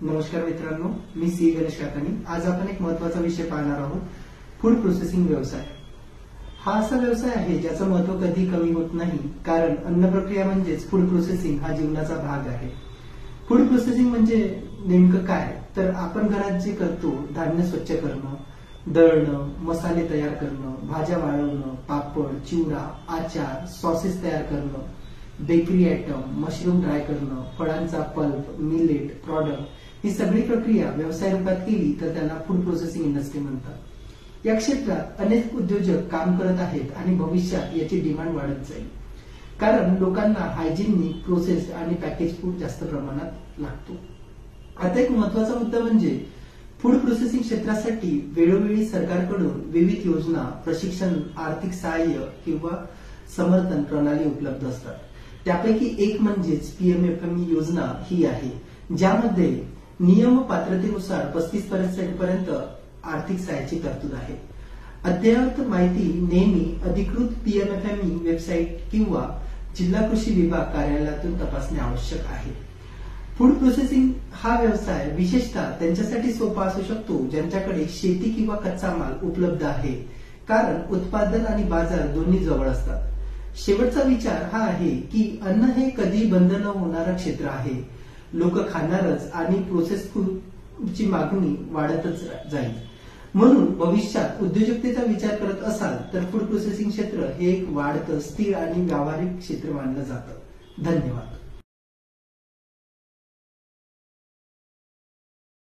नमस्कार मित्रांनो, मी सी गणेश काकानी. आज आपण एक महत्त्वाचा विषय पाहणार आहोत. फूड प्रोसेसिंग व्यवसाय हा असा व्यवसाय आहे ज्याचं महत्त्व कधी कमी होत नाही, कारण अन्न प्रक्रिया म्हणजेच फूड प्रोसेसिंग हा जीवनाचा भाग आहे. फूड प्रोसेसिंग म्हणजे नेमकं काय, तर आपण घरात जे करतो, धान्य स्वच्छ करणं, दळणं, मसाले तयार करणं, भाज्या वाळवणं, पापड, चिवडा, आचार, सॉसेस तयार करणं, बेकरी आयटम, मशरूम ड्राय करणं, फळांचा पल्प, मिलेट, प्रॉडक्ट, ही सगळी प्रक्रिया व्यवसाय रूपात केली तर त्याला फूड प्रोसेसिंग इंडस्ट्री म्हणतात. या क्षेत्रात अनेक उद्योजक काम करत आहेत आणि भविष्यात याची डिमांड वाढत जाईल, कारण लोकांना हायजिनिक, प्रोसेस्ड आणि पॅकेज फूड जास्त प्रमाणात लागतो. आता एक महत्वाचा मुद्दा म्हणजे फूड प्रोसेसिंग क्षेत्रासाठी वेळोवेळी सरकारकडून विविध योजना, प्रशिक्षण, आर्थिक सहाय्य किंवा समर्थन प्रणाली उपलब्ध असतात. त्यापैकी एक म्हणजेच पीएमएफएमई योजना ही आहे, ज्यामध्ये नियम पात्रतेनुसार 35% पर्यंत आर्थिक सहाय्याची तरतूद आहे. अद्ययावत माहिती नेहमी अधिकृत पीएमएफएमई वेबसाईट किंवा जिल्हा कृषी विभाग कार्यालयातून तपासणे आवश्यक आहे. फूड प्रोसेसिंग हा व्यवसाय विशेषतः त्यांच्यासाठी सोपा असू शकतो ज्यांच्याकडे शेती किंवा कच्चा माल उपलब्ध आहे, कारण उत्पादन आणि बाजार दोन्ही जवळ असतात. शेवटचा विचार हा आहे की अन्न हे कधी बंद न होणारं क्षेत्र आहे. लोक खाणारच आणि प्रोसेस फूडची मागणी वाढतच जाईल. म्हणून भविष्यात उद्योजकतेचा विचार करत असाल तर फूड प्रोसेसिंग क्षेत्र हे एक वाढतं, स्थिर आणि व्यावहारिक क्षेत्र मानलं जातं. धन्यवाद.